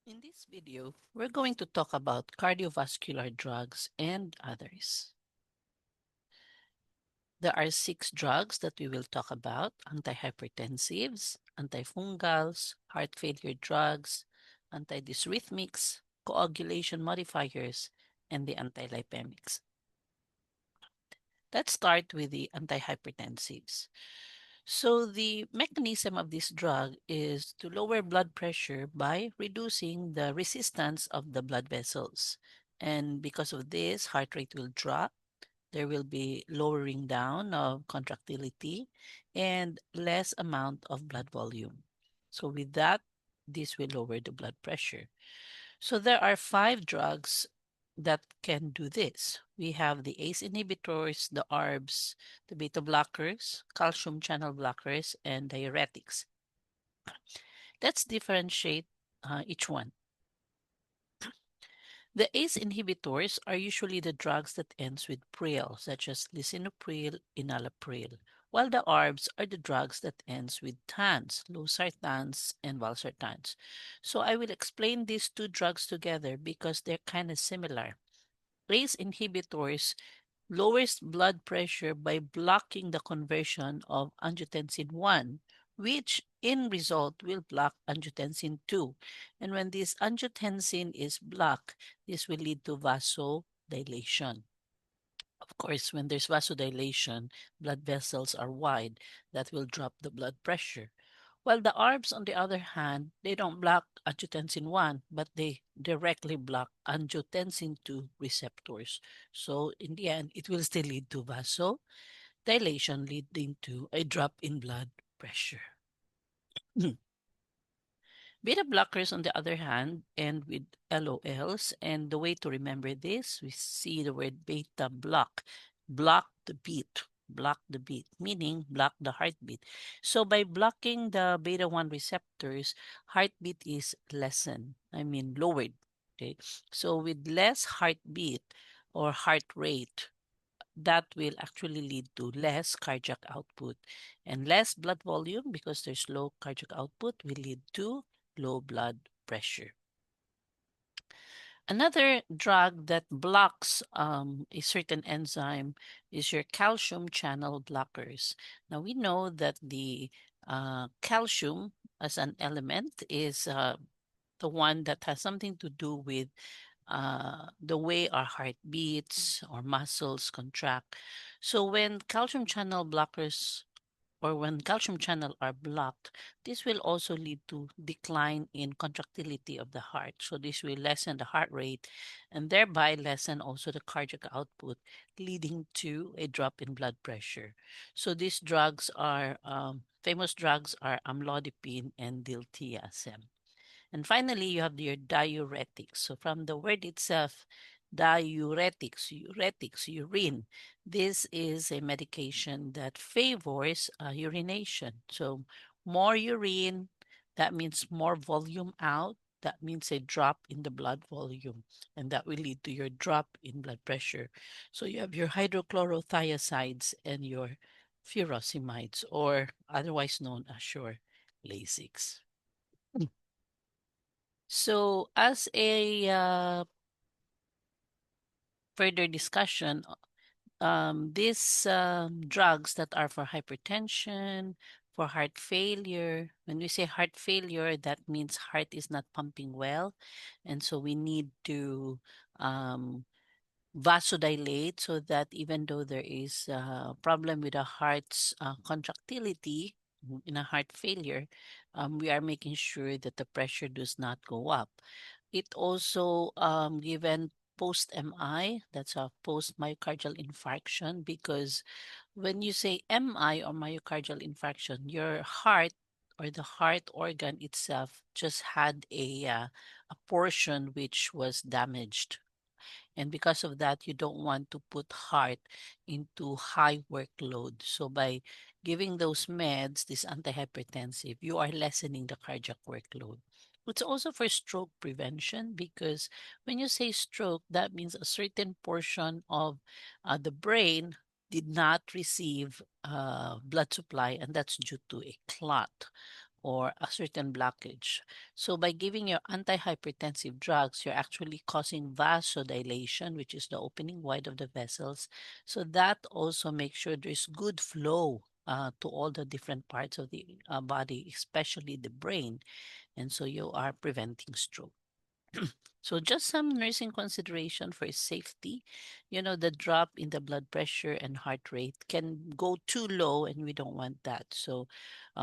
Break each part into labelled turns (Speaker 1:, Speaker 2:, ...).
Speaker 1: In this video, we're going to talk about cardiovascular drugs and others. There are 6 drugs that we will talk about: antihypertensives, antifungals, heart failure drugs, antidysrhythmics, coagulation modifiers, and the antilipemics. Let's start with the antihypertensives. So the mechanism of this drug is to lower blood pressure by reducing the resistance of the blood vessels. And because of this, heart rate will drop. There will be lowering down of contractility and less amount of blood volume. So with that, this will lower the blood pressure. So there are 5 drugs that can do this. We have the ACE inhibitors, the ARBs, the beta blockers, calcium channel blockers, and diuretics. Let's differentiate each one. The ACE inhibitors are usually the drugs that ends with pril, such as lisinopril, enalapril, while the ARBs are the drugs that ends with tans, losartans, and valsartans. So I will explain these 2 drugs together because they're kind of similar. ACE inhibitors lowers blood pressure by blocking the conversion of angiotensin 1, which in result will block angiotensin 2. And when this angiotensin is blocked, this will lead to vasodilation. Of course, when there's vasodilation, blood vessels are wide. That will drop the blood pressure. While the ARBs, on the other hand, they don't block angiotensin 1, but they directly block angiotensin 2 receptors. So in the end, it will still lead to vasodilation, leading to a drop in blood pressure. Beta blockers, on the other hand, end with LOLs. And the way to remember this, we see the word beta block the beat, meaning block the heartbeat. So by blocking the beta 1 receptors, heartbeat is lowered. Okay. So with less heartbeat or heart rate, that will actually lead to less cardiac output, and less blood volume because there's low cardiac output will lead to low blood pressure. Another drug that blocks a certain enzyme is your calcium channel blockers. Now we know that the calcium as an element is the one that has something to do with the way our heart beats or muscles contract. So when calcium channel blockers or when calcium channel are blocked, this will also lead to decline in contractility of the heart. So this will lessen the heart rate and thereby lessen also the cardiac output, leading to a drop in blood pressure. So these drugs are famous drugs are amlodipine and diltiazem. And finally, you have your diuretics. So from the word itself, urine. This is a medication that favors urination. So more urine, that means more volume out. That means a drop in the blood volume, and that will lead to your drop in blood pressure. So you have your hydrochlorothiazides and your furosemides, or otherwise known as your Lasix. So, as a further discussion, these drugs that are for hypertension, for heart failure, when we say heart failure, that means heart is not pumping well. And so we need to um, vasodilate so that even though there is a problem with the heart's contractility in a heart failure, we are making sure that the pressure does not go up. It also given post MI, that's a post myocardial infarction, because when you say MI or myocardial infarction, your heart or the heart organ itself just had a portion which was damaged, and because of that, you don't want to put heart into high workload. So by giving those meds, this antihypertensive, you are lessening the cardiac workload. It's also for stroke prevention because when you say stroke, that means a certain portion of the brain did not receive blood supply, and that's due to a clot or a certain blockage. So by giving your antihypertensive drugs, you're actually causing vasodilation, which is the opening wide of the vessels. So that also makes sure there's good flow to all the different parts of the body, especially the brain. And so you are preventing stroke. So just some nursing consideration for safety. You know, the drop in the blood pressure and heart rate can go too low, and we don't want that. So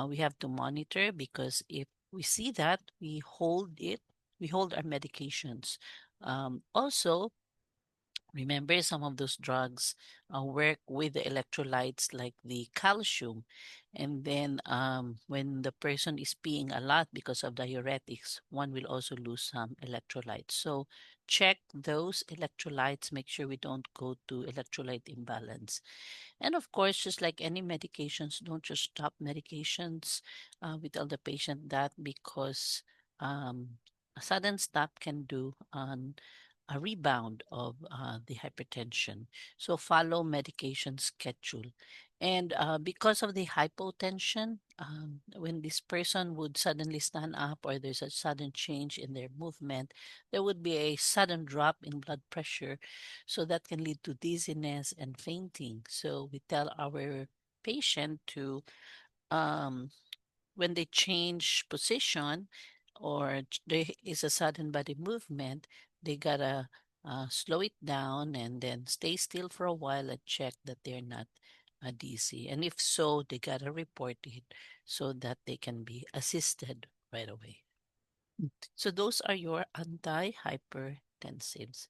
Speaker 1: we have to monitor, because if we see that, we hold our medications. Also, remember, some of those drugs work with the electrolytes like the calcium. And then when the person is peeing a lot because of diuretics, one will also lose some electrolytes. So check those electrolytes, make sure we don't go to electrolyte imbalance. And of course, just like any medications, don't just stop medications. We tell the patient that, because a sudden stop can do a rebound of the hypertension. So follow medication schedule. And because of the hypotension, when this person would suddenly stand up or there's a sudden change in their movement, there would be a sudden drop in blood pressure. So that can lead to dizziness and fainting. So we tell our patient to um, when they change position or there is a sudden body movement, they gotta slow it down and then stay still for a while and check that they're not dizzy. And if so, they gotta report it so that they can be assisted right away. So those are your antihypertensives.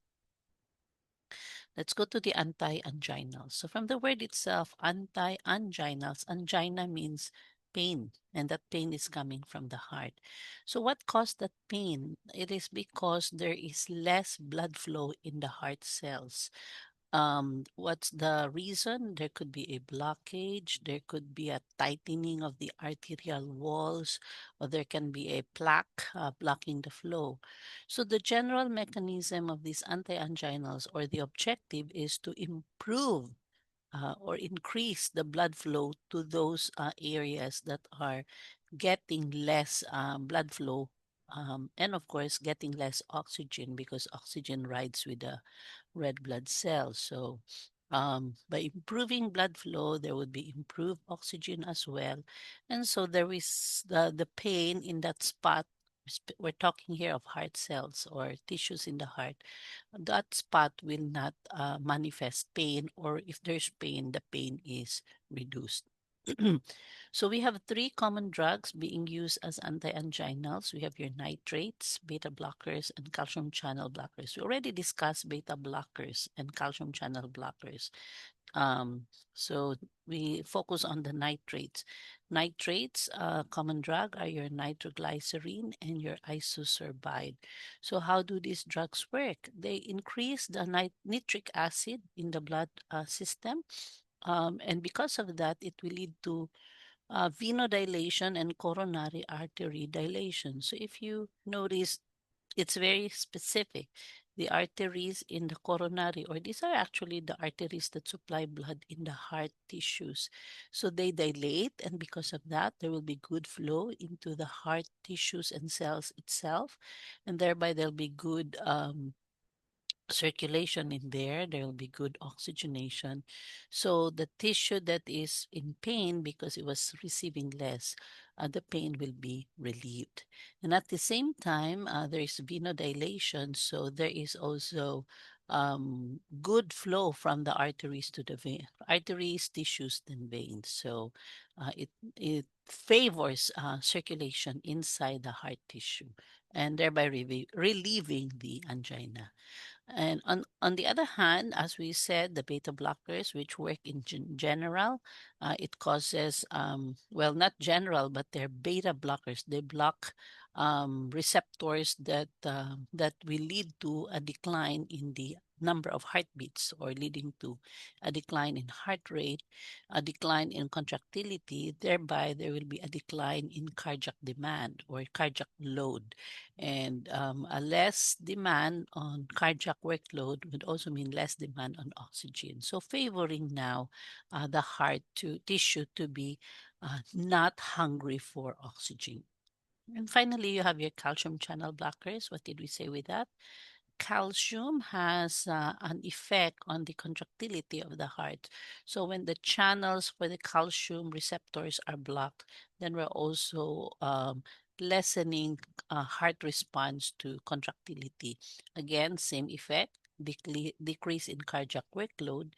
Speaker 1: Let's go to the anti-anginals. So from the word itself, anti-anginals, angina means pain, and that pain is coming from the heart. So what caused that pain? It is because there is less blood flow in the heart cells. What's the reason? There could be a blockage, there could be a tightening of the arterial walls, or there can be a plaque blocking the flow. So the general mechanism of these antianginals, or the objective, is to improve or increase the blood flow to those areas that are getting less blood flow, and of course getting less oxygen, because oxygen rides with the red blood cells. So by improving blood flow, there would be improved oxygen as well. And so there is the pain in that spot. We're talking here of heart cells or tissues in the heart. That spot will not manifest pain, or if there's pain, the pain is reduced. So we have three common drugs being used as antianginals. We have your nitrates, beta blockers, and calcium channel blockers. We already discussed beta blockers and calcium channel blockers. Um, so we focus on the nitrates. Nitrates, common drug, are your nitroglycerin and your isosorbide. So how do these drugs work? They increase the nitric acid in the blood system. And because of that, it will lead to venodilation and coronary artery dilation. So if you notice, it's very specific. The arteries in the coronary, or these are actually the arteries that supply blood in the heart tissues. So they dilate, and because of that, there will be good flow into the heart tissues and cells itself, and thereby there'll be good circulation in there. There will be good oxygenation. So the tissue that is in pain because it was receiving less, the pain will be relieved. And at the same time, there is venodilation. So there is also good flow from the arteries to the vein, arteries, tissues, and veins. So it favors circulation inside the heart tissue, and thereby relieving the angina. And on the other hand, as we said, the beta blockers, which work in general, it causes, well, not general, but they're beta blockers. They block receptors that will lead to a decline in the number of heartbeats, or leading to a decline in heart rate, a decline in contractility. Thereby, there will be a decline in cardiac demand or cardiac load. And a less demand on cardiac workload would also mean less demand on oxygen. So favoring now the heart to tissue to be not hungry for oxygen. And finally, you have your calcium channel blockers. What did we say with that? Calcium has an effect on the contractility of the heart. So when the channels for the calcium receptors are blocked, then we're also lessening heart response to contractility. Again, same effect, decrease in cardiac workload,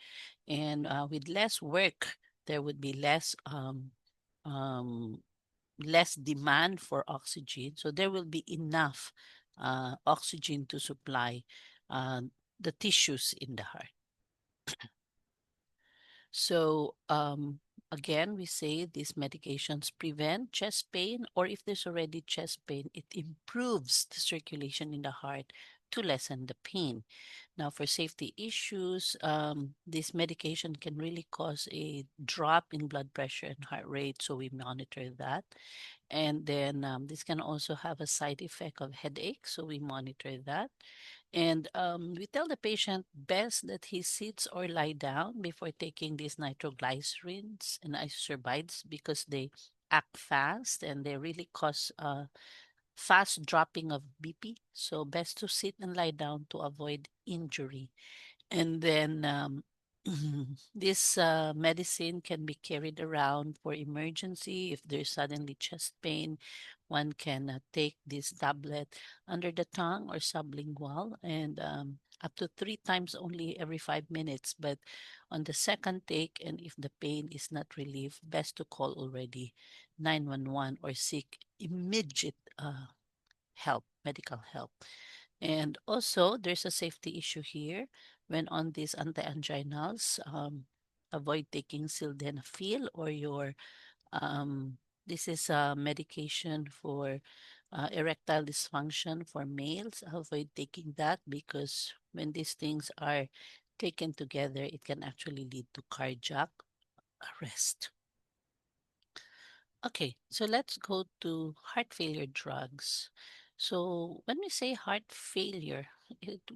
Speaker 1: and with less work, there would be um, less demand for oxygen. So there will be enough oxygen to supply uh, the tissues in the heart. So again, we say these medications prevent chest pain, or if there's already chest pain, it improves the circulation in the heart to lessen the pain. Now, for safety issues, this medication can really cause a drop in blood pressure and heart rate, so we monitor that. And then this can also have a side effect of headache, so we monitor that. And we tell the patient best that he sits or lie down before taking these nitroglycerins and isosorbides because they act fast and they really cause fast dropping of BP. So best to sit and lie down to avoid injury. And then this medicine can be carried around for emergency. If there's suddenly chest pain, one can take this tablet under the tongue or sublingual and up to 3 times only every 5 minutes. But on the second take, and if the pain is not relieved, best to call already 911 or seek immediate help, medical help. And also, there's a safety issue here. When on these antianginals, avoid taking sildenafil or your, this is a medication for erectile dysfunction for males. Avoid taking that because when these things are taken together, it can actually lead to cardiac arrest. Okay, so let's go to heart failure drugs. So when we say heart failure,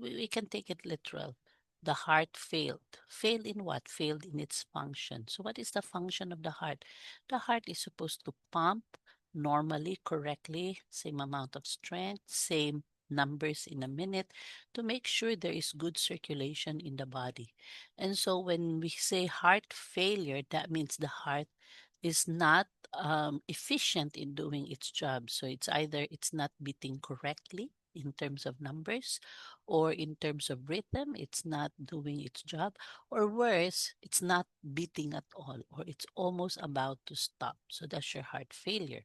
Speaker 1: we can take it literal. The heart failed. Failed in what? Failed in its function. So what is the function of the heart? The heart is supposed to pump normally, correctly, same amount of strength, same numbers in a minute to make sure there is good circulation in the body. And so when we say heart failure, that means the heart is not efficient in doing its job. So it's either it's not beating correctly in terms of numbers, or in terms of rhythm, it's not doing its job, or worse, it's not beating at all, or it's almost about to stop. So that's your heart failure.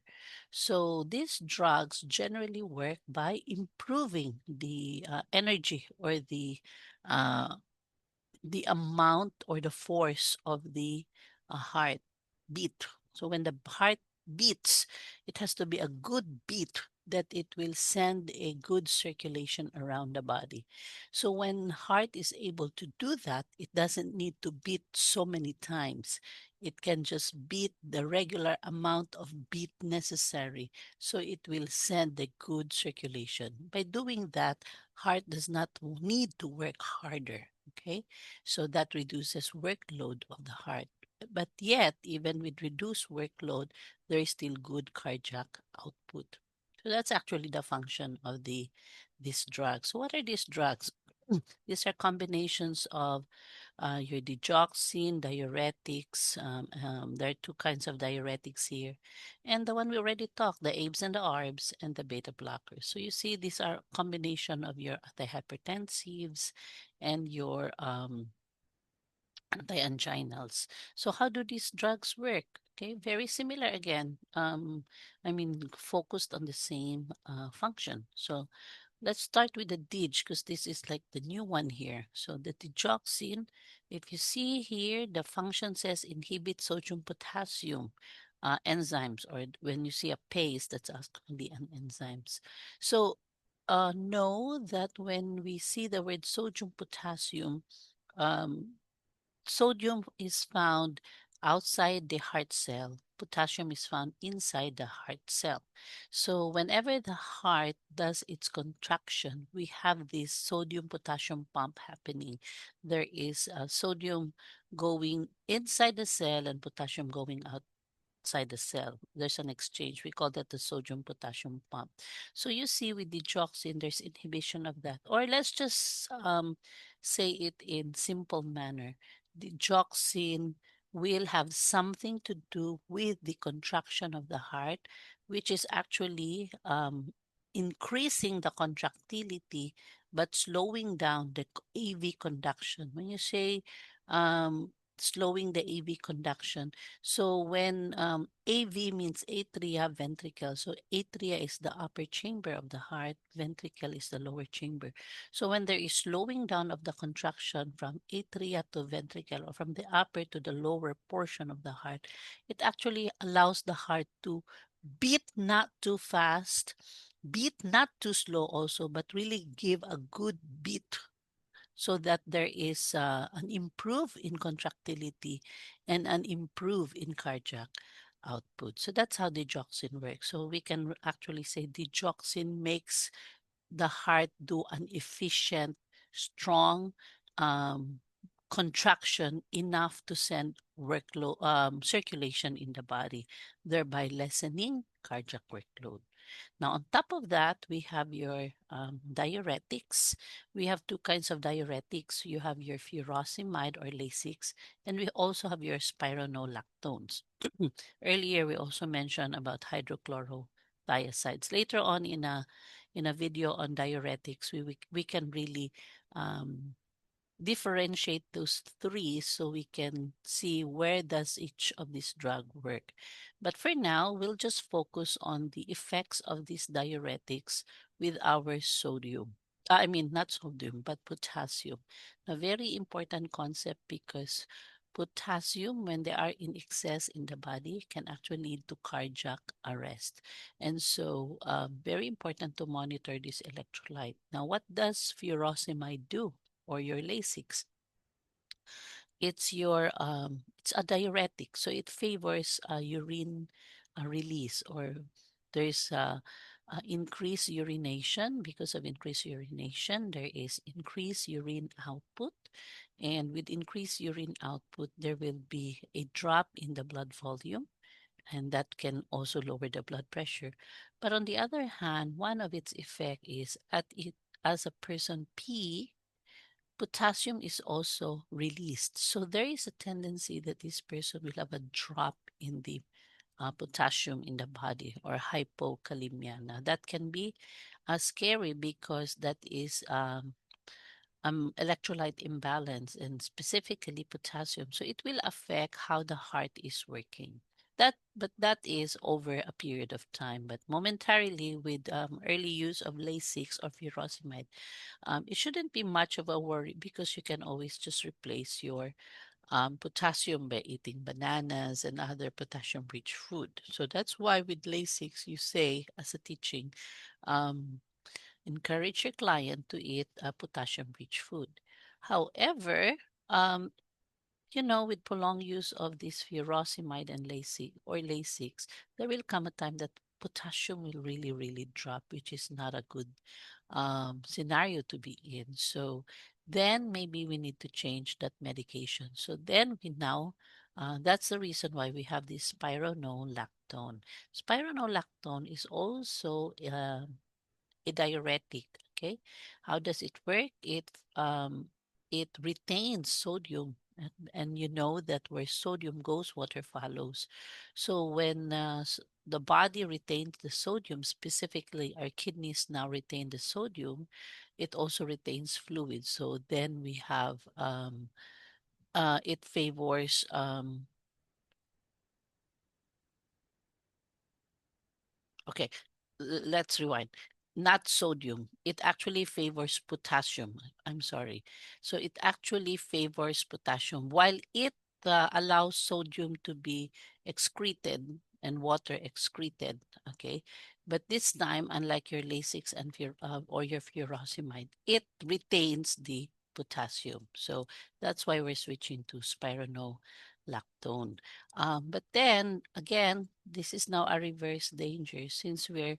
Speaker 1: So these drugs generally work by improving the energy or uh, the amount or the force of the heart beat. So when the heart beats, it has to be a good beat that it will send a good circulation around the body. So when heart is able to do that, it doesn't need to beat so many times. It can just beat the regular amount of beat necessary so it will send the good circulation. By doing that, heart does not need to work harder. Okay, so that reduces workload of the heart. But yet, even with reduced workload, there is still good cardiac output. So that's actually the function of these drugs. So what are these drugs? These are combinations of your digoxin, diuretics. There are two kinds of diuretics here. And the one we already talked, the ABEs and the ARBs and the beta blockers. So you see these are combination of your antihypertensives and your antianginals. So how do these drugs work? Okay, very similar again. Focused on the same function. So let's start with the DIG because this is like the new one here. So the digoxin, if you see here, the function says inhibit sodium potassium enzymes, or when you see a paste, that's actually an enzymes. So know that when we see the word sodium potassium, um, sodium is found outside the heart cell. Potassium is found inside the heart cell. So whenever the heart does its contraction, we have this sodium potassium pump happening. There is sodium going inside the cell and potassium going out outside the cell. There's an exchange. We call that the sodium potassium pump. So you see with digoxin, there's inhibition of that. Or let's just say it in simple manner. Digoxin will have something to do with the contraction of the heart, which is actually increasing the contractility but slowing down the AV conduction. When you say slowing the AV conduction, so when AV means atria, ventricle. So atria is the upper chamber of the heart, ventricle is the lower chamber. So when there is slowing down of the contraction from atria to ventricle, or from the upper to the lower portion of the heart, it actually allows the heart to beat not too fast, beat not too slow also, but really give a good beat, so that there is an improve in contractility and an improve in cardiac output. So that's how digoxin works. So we can actually say digoxin makes the heart do an efficient, strong um, contraction enough to send workload circulation in the body, thereby lessening cardiac workload. Now, on top of that, we have your diuretics. We have two kinds of diuretics. You have your furosemide or Lasix, and we also have your spironolactones. Earlier, we also mentioned about hydrochlorothiazides. Later on in a video on diuretics, we can really um, differentiate those three so we can see where does each of these drug work. But for now, we'll just focus on the effects of these diuretics with our sodium. I mean, not sodium, but potassium. A very important concept, because potassium, when they are in excess in the body, can actually lead to cardiac arrest. And so, very important to monitor this electrolyte. Now, what does furosemide do, or your Lasix? It's a diuretic, so it favors urine release, or there's increased urination. Because of increased urination, there is increased urine output, and with increased urine output, there will be a drop in the blood volume, and that can also lower the blood pressure. But on the other hand, one of its effect is at it as a person pee, potassium is also released. So there is a tendency that this person will have a drop in the potassium in the body, or hypokalemia. Now, that can be scary, because that is electrolyte imbalance, and specifically potassium. So it will affect how the heart is working. But that is over a period of time. But momentarily, with early use of Lasix or furosemide, it shouldn't be much of a worry, because you can always just replace your potassium by eating bananas and other potassium rich food. So that's why with Lasix, you say as a teaching, um, encourage your client to eat potassium rich food. However, um, with prolonged use of this furosemide and Lasix, there will come a time that potassium will really, really drop, which is not a good scenario to be in. So then maybe we need to change that medication. So then that's the reason why we have this spironolactone. Spironolactone is also a diuretic. Okay, how does it work? It retains sodium, and you know that where sodium goes, water follows. So when the body retains the sodium, specifically our kidneys now retain the sodium, it also retains fluid. So then we have it favors Okay, let's rewind. Not sodium. It actually favors potassium. I'm sorry. So it actually favors potassium, while it allows sodium to be excreted and water excreted. Okay. But this time, unlike your Lasix and or your furosemide, it retains the potassium. So that's why we're switching to spironolactone. But then again, this is now a reverse danger, since we're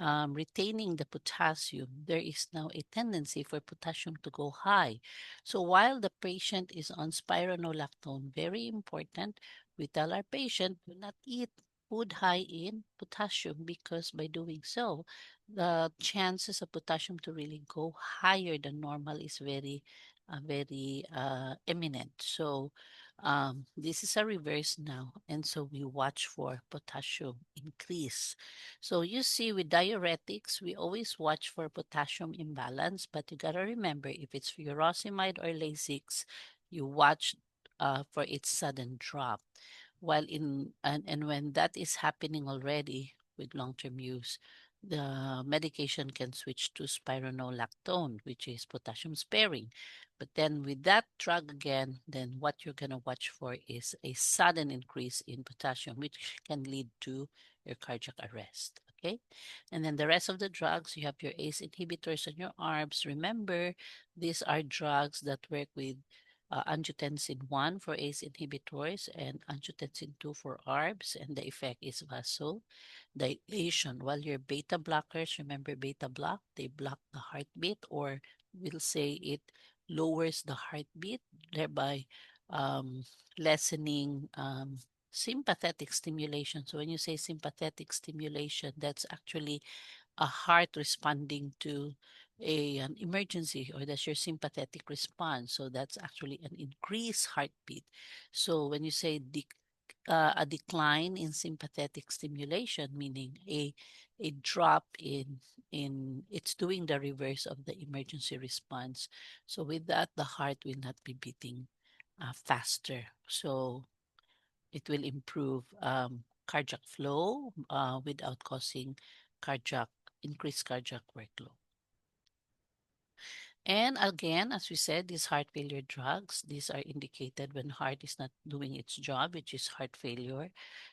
Speaker 1: retaining the potassium, there is now a tendency for potassium to go high. So while the patient is on spironolactone, very important, we tell our patient do not eat food high in potassium, because by doing so, the chances of potassium to really go higher than normal is very imminent. So this is a reverse now, and so we watch for potassium increase. So you see, with diuretics, we always watch for potassium imbalance, but you gotta remember, if it's furosemide or Lasix, you watch for its sudden drop. While and when that is happening already with long-term use, the medication can switch to spironolactone, which is potassium sparing. But then with that drug again, then what you're gonna watch for is a sudden increase in potassium, which can lead to your cardiac arrest. Okay. And then the rest of the drugs, you have your ACE inhibitors and your ARBs. Remember, these are drugs that work with angiotensin 1 for ACE inhibitors and angiotensin 2 for ARBs, and the effect is vasodilation. While your beta blockers, remember beta block, they block the heartbeat, or we'll say it lowers the heartbeat, thereby um, lessening sympathetic stimulation. So when you say sympathetic stimulation, that's actually a heart responding to an emergency, or that's your sympathetic response. So that's actually an increased heartbeat. So when you say a decline in sympathetic stimulation, meaning a drop in it's doing the reverse of the emergency response. So with that, the heart will not be beating faster. So it will improve cardiac flow without causing cardiac increased cardiac workload. And again, as we said, these heart failure drugs, these are indicated when heart is not doing its job, which is heart failure.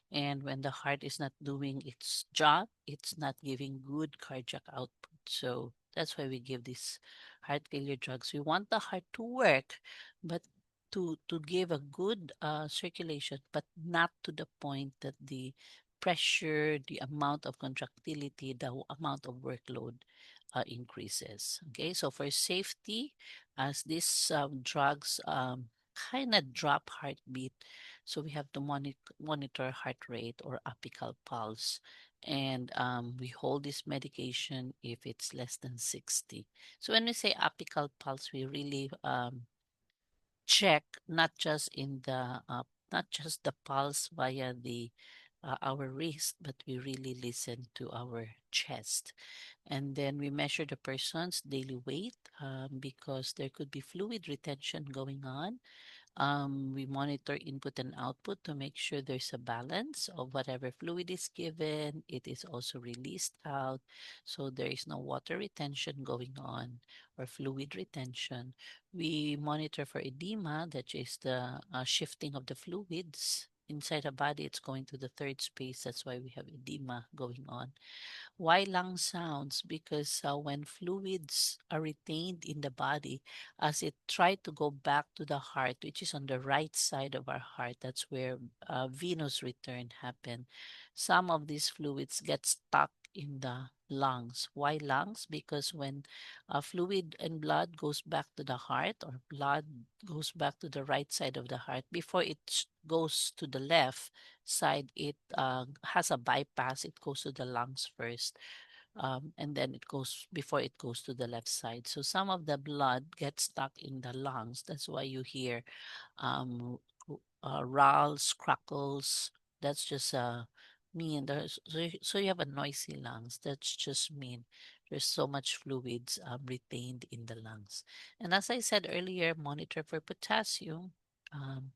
Speaker 1: And when the heart is not doing its job, it's not giving good cardiac output. So that's why we give these heart failure drugs. We want the heart to work, but to give a good circulation, but not to the point that the pressure, the amount of contractility, the amount of workload increases. Okay, so for safety, as these drugs kind of drop heartbeat, so we have to monitor heart rate or apical pulse, and we hold this medication if it's less than 60. So when we say apical pulse, we really check not just in the not just the pulse via the our wrist, but we really listen to our chest. And then we measure the person's daily weight, because there could be fluid retention going on. We monitor input and output to make sure there's a balance of whatever fluid is given. It is also released out, so there is no water retention going on or fluid retention. We monitor for edema, that is the shifting of the fluids inside the body. It's going to the third space. That's why we have edema going on. Why lung sounds? Because when fluids are retained in the body, as it try to go back to the heart, which is on the right side of our heart, that's where venous return happen. Some of these fluids get stuck in the lungs. Why lungs? Because when fluid and blood goes back to the heart, or blood goes back to the right side of the heart, before it goes to the left side, it has a bypass. It goes to the lungs first, and then it goes before it goes to the left side. So some of the blood gets stuck in the lungs. That's why you hear um, ralls, crackles. That's just mean. So you have a noisy lungs. That's just mean there's so much fluids retained in the lungs. And as I said earlier, monitor for potassium. Um,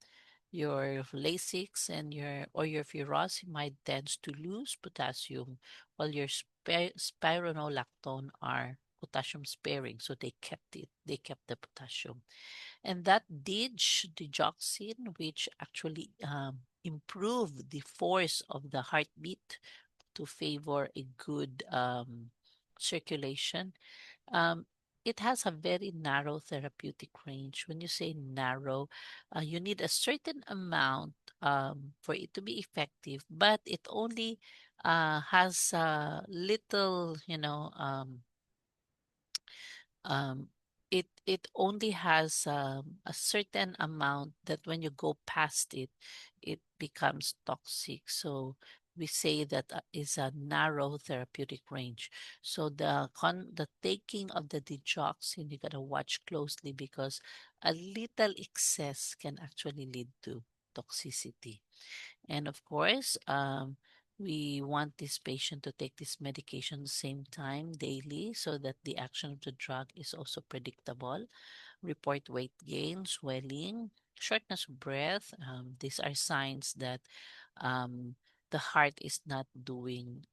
Speaker 1: your Lasix and your furosemide tends to lose potassium, while your spironolactone are potassium sparing, so they kept the potassium. And that digoxin, which actually improved the force of the heartbeat to favor a good circulation, um, it has a very narrow therapeutic range. When you say narrow, you need a certain amount for it to be effective, but it only has little, um, it only has a certain amount that when you go past it, it becomes toxic. So we say that is a narrow therapeutic range. So the taking of the digoxin, you gotta watch closely because a little excess can actually lead to toxicity. And of course, we want this patient to take this medication the same time daily so that the action of the drug is also predictable. Report weight gain, swelling, shortness of breath. These are signs that um, the heart is not doing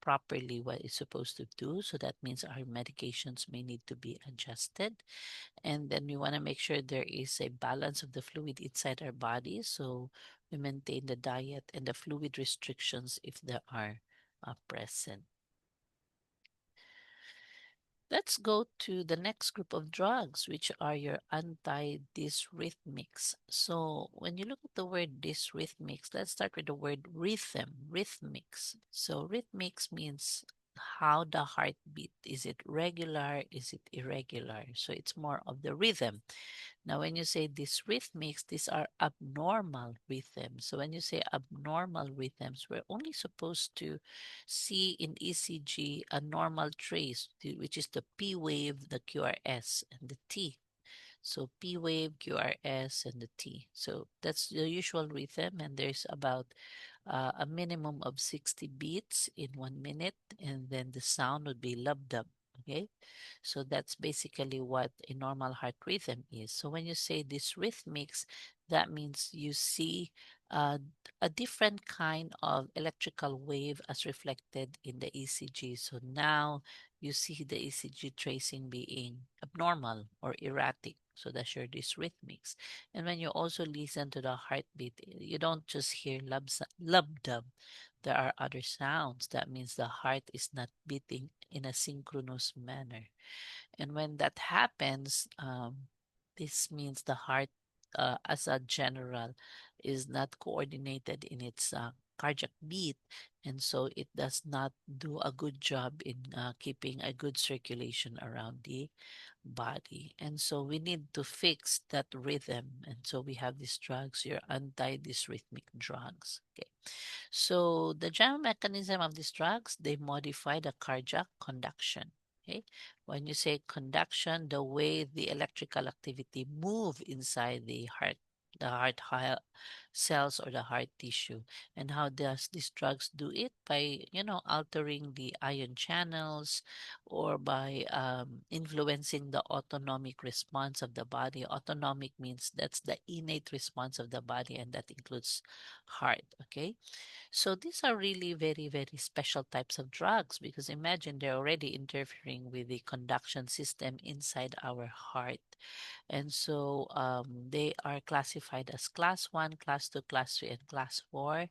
Speaker 1: properly what it's supposed to do. So that means our medications may need to be adjusted. And then we want to make sure there is a balance of the fluid inside our body. So we maintain the diet and the fluid restrictions if there are present. Let's go to the next group of drugs, which are your antidysrhythmics. So when you look at the word dysrhythmics, let's start with the word rhythm, rhythmics. So rhythmics means how the heartbeat. Is it regular? Is it irregular? So it's more of the rhythm. Now, when you say these rhythmics, these are abnormal rhythms. So when you say abnormal rhythms, we're only supposed to see in ECG a normal trace, which is the P wave, the QRS, and the T. So P wave, QRS, and the T. So that's the usual rhythm, and there's about a minimum of 60 beats in 1 minute, and then the sound would be lub-dub. Okay, so that's basically what a normal heart rhythm is. So when you say this rhythmics, that means you see uh, a different kind of electrical wave as reflected in the ECG. So now you see the ECG tracing being abnormal or erratic. So that's your dysrhythmics. And when you also listen to the heartbeat, you don't just hear lub-dub. There are other sounds. That means the heart is not beating in a synchronous manner. And when that happens, this means the heart, as a general, is not coordinated in its cardiac beat. And so it does not do a good job in keeping a good circulation around the body. And so we need to fix that rhythm. And so we have these drugs, your anti-dysrhythmic drugs. Okay. So the general mechanism of these drugs, they modify the cardiac conduction. Okay. When you say conduction, the way the electrical activity move inside the cells or the heart tissue. And how does these drugs do it? By, altering the ion channels or by influencing the autonomic response of the body. Autonomic means that's the innate response of the body, and that includes heart. Okay. So these are really very, very special types of drugs because imagine they're already interfering with the conduction system inside our heart. And so they are classified as class 1, class 2, class 3, and class 4.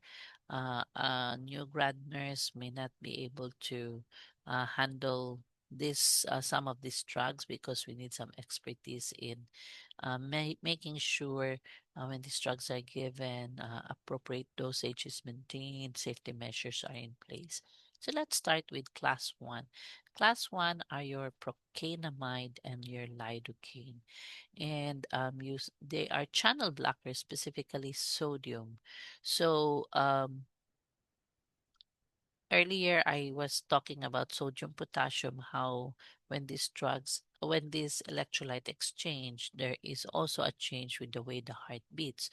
Speaker 1: A new grad nurse may not be able to handle some of these drugs because we need some expertise in making sure when these drugs are given, appropriate dosage is maintained, safety measures are in place. So let's start with class 1. Class 1 are your procainamide and your lidocaine. And they are channel blockers, specifically sodium. So earlier I was talking about sodium potassium, how when this electrolyte exchange, there is also a change with the way the heart beats.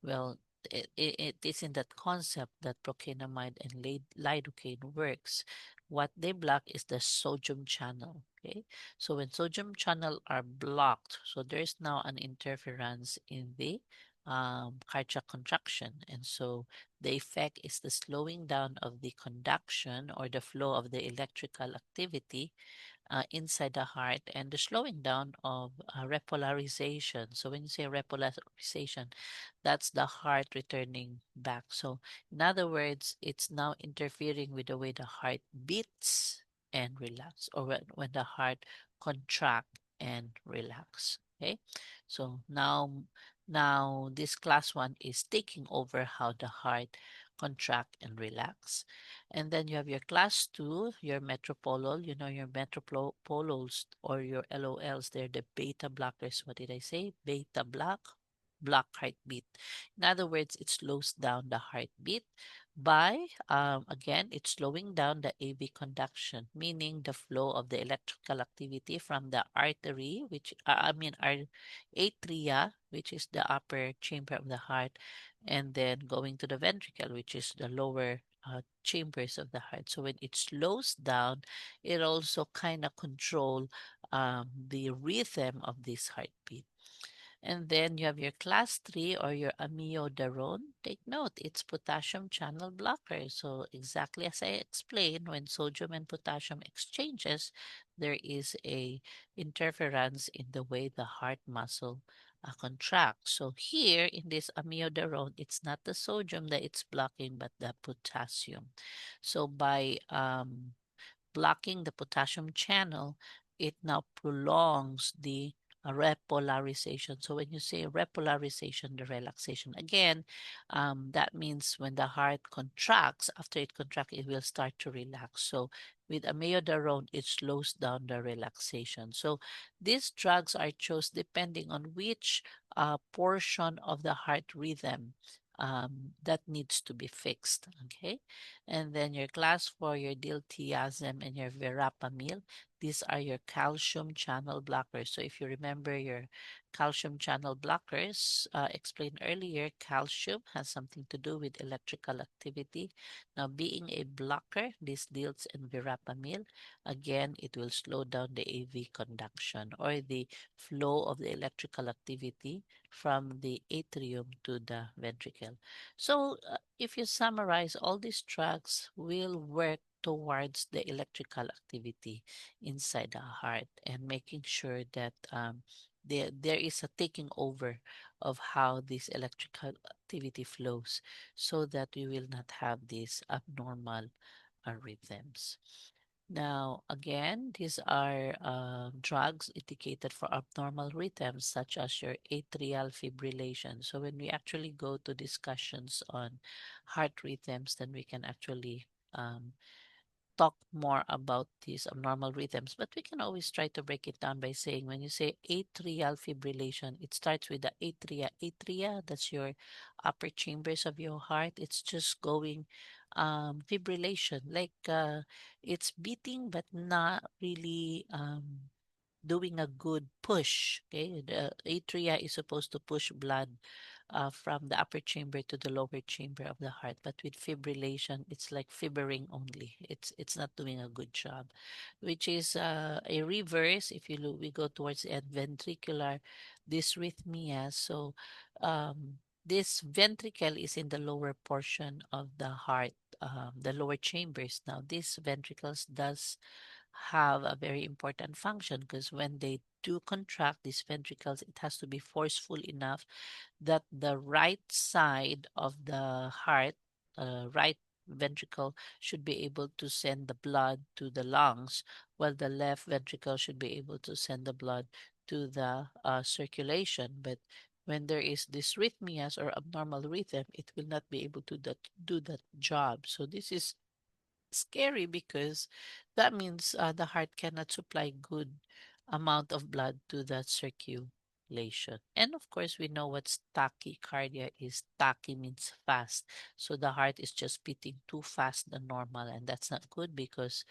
Speaker 1: Well, it is in that concept that procainamide and lidocaine works. What they block is the sodium channel. Okay, so when sodium channel are blocked, so there's now an interference in the cardiac contraction, and so the effect is the slowing down of the conduction or the flow of the electrical activity inside the heart, and the slowing down of repolarization. So when you say repolarization, that's the heart returning back. So in other words, it's now interfering with the way the heart beats and relax, or when the heart contract and relax. Okay, so now this class 1 is taking over how the heart contract and relax. And then you have your class 2, your metropolol, your metropolols or your LOLs, they're the beta blockers. What did I say? Beta block heartbeat. In other words, it slows down the heartbeat by, again, it's slowing down the AV conduction, meaning the flow of the electrical activity from the artery, our atria, which is the upper chamber of the heart, and then going to the ventricle, which is the lower chambers of the heart. So when it slows down, it also kind of control the rhythm of this heartbeat. And then you have your class 3 or your amiodarone. Take note, it's potassium channel blocker. So exactly as I explained, when sodium and potassium exchanges, there is a interference in the way the heart muscle contracts. So here in this amiodarone, it's not the sodium that it's blocking, but the potassium. So by blocking the potassium channel, it now prolongs the repolarization. So when you say repolarization, the relaxation, again, that means when the heart contracts, after it contracts, it will start to relax. So with amiodarone, it slows down the relaxation. So these drugs are chosen depending on which portion of the heart rhythm that needs to be fixed. Okay. And then your class 4, your diltiazem and your verapamil, these are your calcium channel blockers. So if you remember your calcium channel blockers, explained earlier, calcium has something to do with electrical activity. Now, being a blocker, this dilts and verapamil, again, it will slow down the AV conduction or the flow of the electrical activity from the atrium to the ventricle. So, if you summarize, all these drugs will work towards the electrical activity inside the heart and making sure that there is a taking over of how this electrical activity flows so that we will not have these abnormal rhythms. Now, again, these are drugs indicated for abnormal rhythms, such as your atrial fibrillation. So, when we actually go to discussions on heart rhythms, then we can actually talk more about these abnormal rhythms, but we can always try to break it down by saying when you say atrial fibrillation, it starts with the atria. Atria, that's your upper chambers of your heart. It's just going fibrillation, like it's beating but not really doing a good push. Okay, the atria is supposed to push blood from the upper chamber to the lower chamber of the heart, but with fibrillation, it's like fibbering only. It's not doing a good job, which is a reverse. If you look, we go towards the end, ventricular dysrhythmia. So this ventricle is in the lower portion of the heart, the lower chambers. Now, these ventricles does have a very important function because when they do contract these ventricles, it has to be forceful enough that the right side of the heart, right ventricle, should be able to send the blood to the lungs, while the left ventricle should be able to send the blood to the circulation. But when there is dysrhythmias or abnormal rhythm, it will not be able to do that job. So this is scary because that means the heart cannot supply good amount of blood to the circulation. And of course, we know what tachycardia is. Tachy means fast. So the heart is just beating too fast than normal. And that's not good because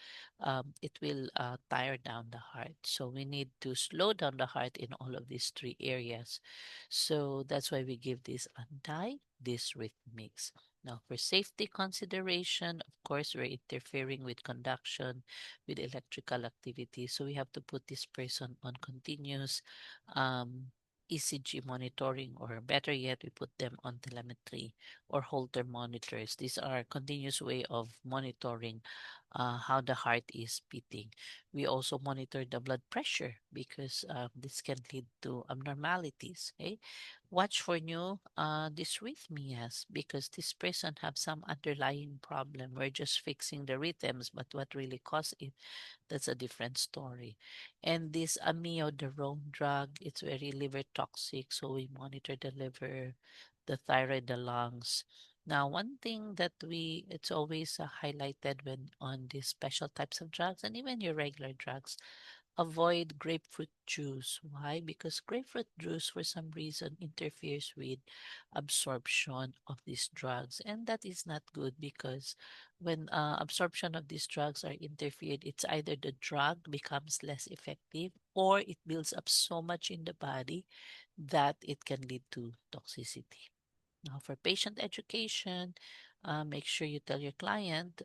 Speaker 1: it will tire down the heart. So we need to slow down the heart in all of these three areas. So that's why we give this anti-dysrhythmics. Now, for safety consideration, of course, we're interfering with conduction, with electrical activity. So we have to put this person on continuous ECG monitoring, or better yet, we put them on telemetry or Holter monitors. These are continuous way of monitoring how the heart is beating. We also monitor the blood pressure because this can lead to abnormalities. Okay, watch for new dysrhythmias because this person have some underlying problem. We're just fixing the rhythms, but what really caused it, that's a different story. And this amiodarone drug, it's very liver toxic, so we monitor the liver, the thyroid, the lungs. Now, one thing that it's always highlighted when on these special types of drugs and even your regular drugs, avoid grapefruit juice. Why? Because grapefruit juice, for some reason, interferes with absorption of these drugs. And that is not good because when absorption of these drugs are interfered, it's either the drug becomes less effective or it builds up so much in the body that it can lead to toxicity. Now, for patient education, make sure you tell your client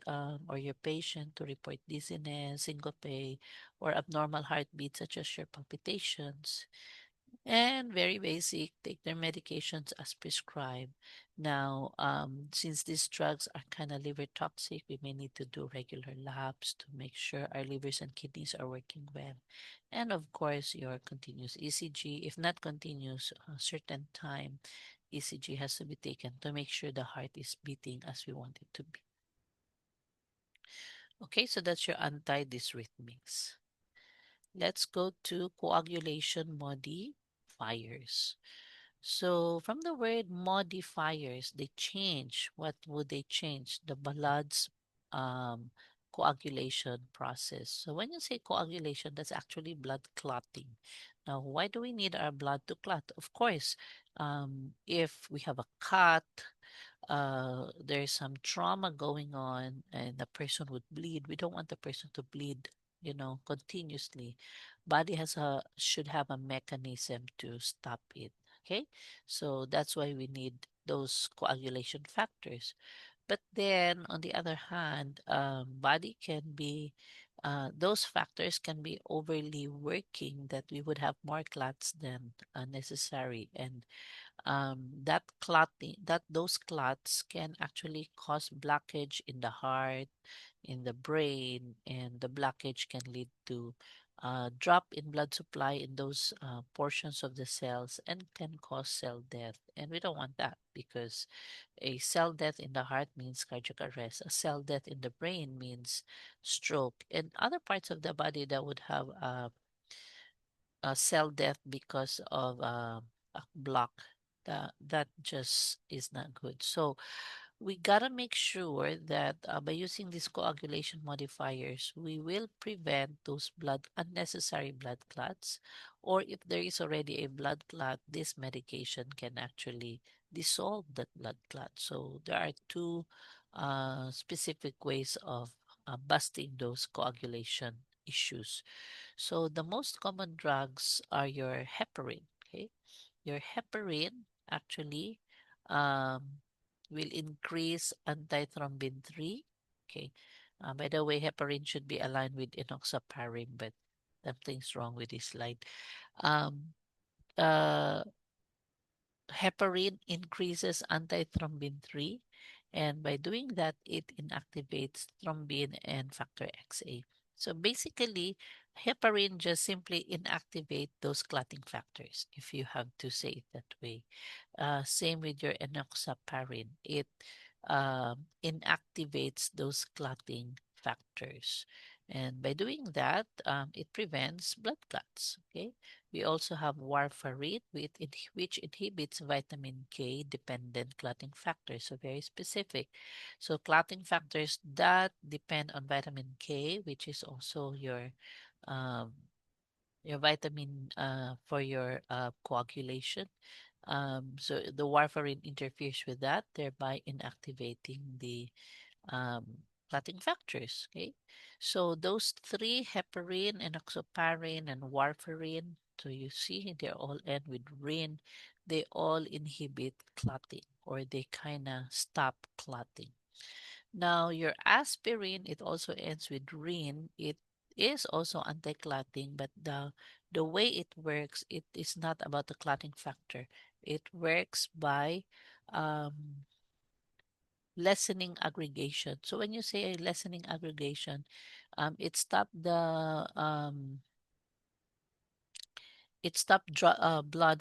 Speaker 1: or your patient to report dizziness, syncope, or abnormal heartbeat, such as your palpitations. And very basic, take their medications as prescribed. Now, since these drugs are kind of liver toxic, we may need to do regular labs to make sure our livers and kidneys are working well. And of course, your continuous ECG. If not continuous, a certain time, ECG has to be taken to make sure the heart is beating as we want it to be. Okay, so that's your antidysrhythmics. Let's go to coagulation modifiers. So from the word modifiers, they change. What would they change? The blood's um, coagulation process. So when you say coagulation, that's actually blood clotting. Now, why do we need our blood to clot? Of course, if we have a cut, there's some trauma going on and the person would bleed. We don't want the person to bleed, continuously. Body should have a mechanism to stop it. Okay, so that's why we need those coagulation factors. But then on the other hand, body can be those factors can be overly working that we would have more clots than necessary, and those clots can actually cause blockage in the heart, in the brain, and the blockage can lead to drop in blood supply in those portions of the cells and can cause cell death. And we don't want that because a cell death in the heart means cardiac arrest. A cell death in the brain means stroke. And other parts of the body that would have a cell death because of a block, that just is not good. So we gotta make sure that by using these coagulation modifiers, we will prevent those unnecessary blood clots, or if there is already a blood clot, this medication can actually dissolve that blood clot. So there are two specific ways of busting those coagulation issues. So the most common drugs are your heparin. Okay, your heparin actually um, will increase antithrombin 3. Okay. By the way, heparin should be aligned with enoxaparin, but something's wrong with this slide. Um, uh, Heparin increases antithrombin 3, and by doing that, it inactivates thrombin and factor XA. So basically, heparin just simply inactivate those clotting factors, if you have to say it that way. Same with your enoxaparin. It inactivates those clotting factors. And by doing that, it prevents blood clots. Okay. We also have warfarin, which inhibits vitamin K dependent clotting factors. So very specific. So clotting factors that depend on vitamin K, which is also um, your vitamin for your coagulation. So the warfarin interferes with that, thereby inactivating the um, clotting factors. Okay, so those three, heparin, enoxaparin, and warfarin. So you see, they all end with rin. They all inhibit clotting, or they kind of stop clotting. Now, your aspirin, it also ends with rin. It is also anti-clotting, but the way it works, it is not about the clotting factor. It works by um, lessening aggregation. So when you say lessening aggregation, it stop blood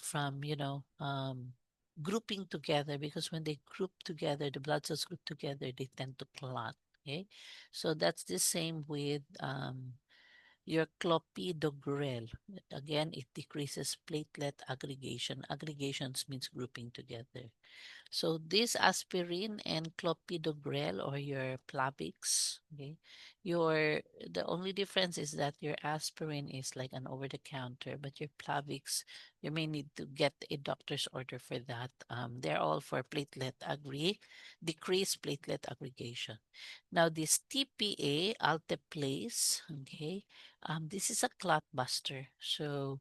Speaker 1: from grouping together, because when they group together, the blood cells group together, they tend to clot. Okay, so that's the same with your clopidogrel. Again, it decreases platelet aggregation. Aggregations means grouping together. So this aspirin and clopidogrel, or your Plavix, okay, your the only difference is that your aspirin is like an over the counter, but your Plavix, you may need to get a doctor's order for that. They're all for decrease platelet aggregation. Now this TPA, alteplase, okay, this is a clot buster. So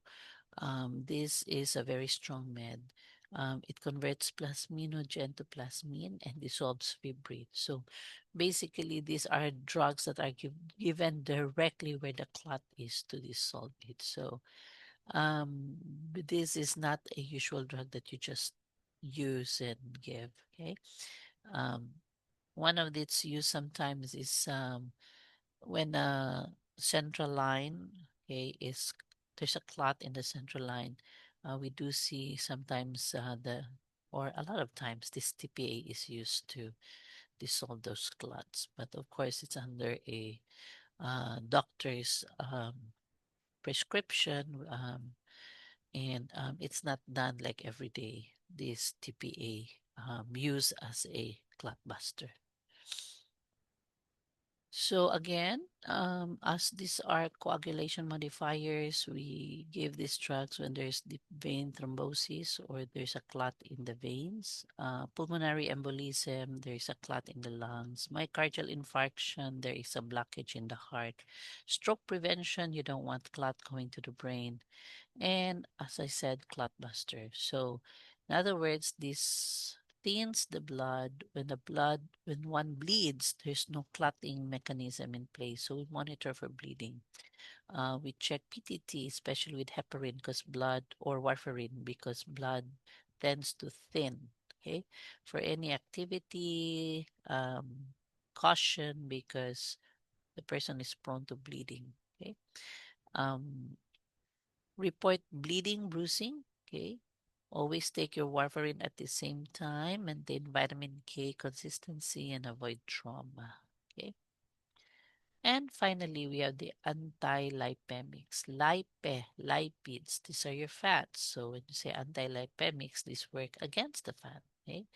Speaker 1: this is a very strong med. It converts plasminogen to plasmin and dissolves fibrate. So basically, these are drugs that are given directly where the clot is to dissolve it. So this is not a usual drug that you just use and give. Okay. Um, one of its use sometimes is when a central line, okay, is there's a clot in the central line. We do see sometimes or a lot of times this TPA is used to dissolve those clots, but of course it's under a doctor's prescription, and it's not done like every day. This TPA used as a clot buster. So again, as these are coagulation modifiers, we give these drugs when there's deep vein thrombosis or there's a clot in the veins. Pulmonary embolism, there is a clot in the lungs. Myocardial infarction, there is a blockage in the heart. Stroke prevention, you don't want clot going to the brain. And as I said, clot buster. So in other words, this thins the blood. When one bleeds, there's no clotting mechanism in place. So we monitor for bleeding. We check PTT, especially with heparin because blood, or warfarin because blood tends to thin. Okay, for any activity, caution because the person is prone to bleeding. Okay, um, report bleeding, bruising. Okay, always take your warfarin at the same time, maintain vitamin K consistency, and avoid trauma. Okay. And finally, we have the anti-lipemics. Lipids, these are your fats. So when you say anti-lipemics, these work against the fat. Okay.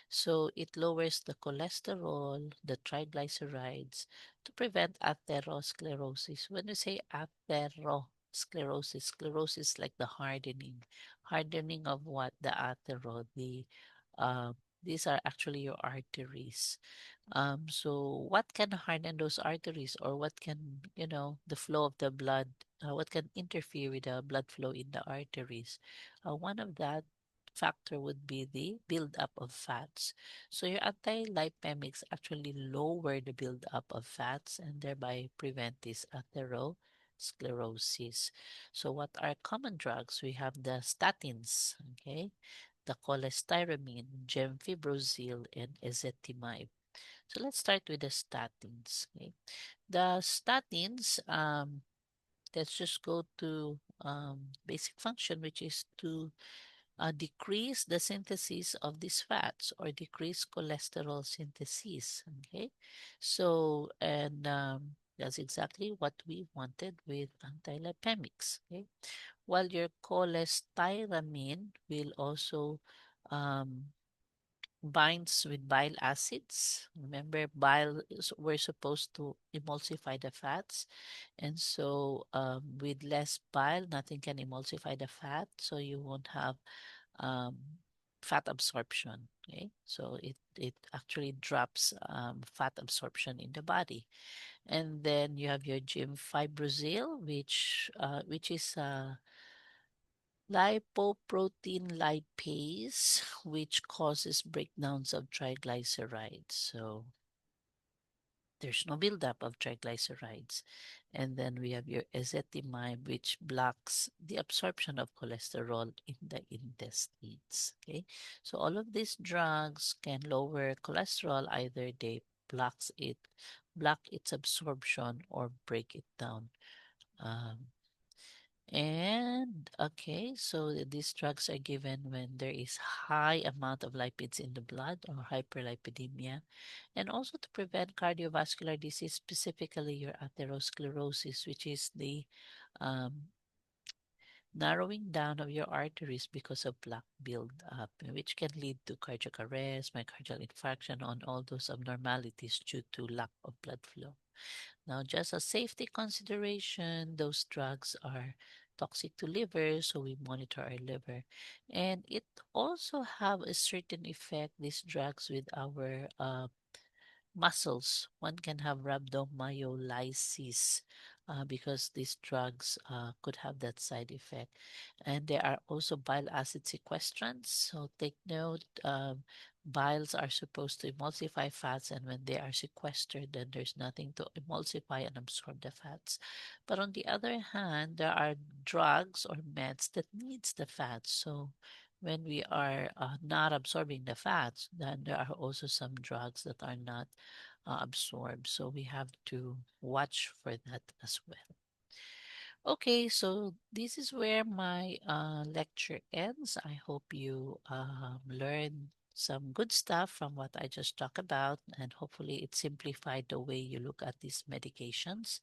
Speaker 1: So it lowers the cholesterol, the triglycerides to prevent atherosclerosis. When you say atherosclerosis, sclerosis like the hardening. Hardening of what? The athero, uh, these are actually your arteries. So what can harden those arteries, or what can, the flow of the blood, what can interfere with the blood flow in the arteries? One of that factor would be the buildup of fats. So your anti-lipemics actually lower the buildup of fats and thereby prevent this atherosclerosis. So what are common drugs? We have the statins, okay, the cholestyramine, gemfibrozil, and ezetimibe. So let's start with the statins. Okay? The statins, let's just go to basic function, which is to decrease the synthesis of these fats or decrease cholesterol synthesis. Okay, so and that's exactly what we wanted with antilipemics. Okay, while your cholestyramine will also um, binds with bile acids. Remember, we're supposed to emulsify the fats. And so with less bile, nothing can emulsify the fat. So you won't have um, fat absorption. Okay, so it actually drops fat absorption in the body. And then you have your gym fibrosil, which is lipoprotein lipase, which causes breakdowns of triglycerides. So there's no buildup of triglycerides. And then we have your ezetimibe, which blocks the absorption of cholesterol in the intestines. Okay, so all of these drugs can lower cholesterol. Either they block its absorption, or break it down. Um, and okay, so these drugs are given when there is high amount of lipids in the blood, or hyperlipidemia, and also to prevent cardiovascular disease, specifically your atherosclerosis, which is the um, narrowing down of your arteries because of plaque build-up, which can lead to cardiac arrest, myocardial infarction, on all those abnormalities due to lack of blood flow. Now, just a safety consideration, those drugs are toxic to liver, so we monitor our liver. And it also have a certain effect, these drugs, with our muscles. One can have rhabdomyolysis because these drugs could have that side effect. And there are also bile acid sequestrants. So take note, biles are supposed to emulsify fats, and when they are sequestered, then there's nothing to emulsify and absorb the fats. But on the other hand, there are drugs or meds that needs the fats. So when we are not absorbing the fats, then there are also some drugs that are not absorbed. So we have to watch for that as well. Okay, so this is where my lecture ends. I hope you learned some good stuff from what I just talked about, and hopefully it simplified the way you look at these medications.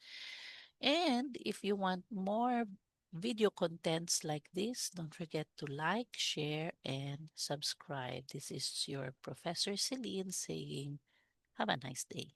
Speaker 1: And if you want more video contents like this, don't forget to like, share, and subscribe. This is your Professor Celine saying, have a nice day.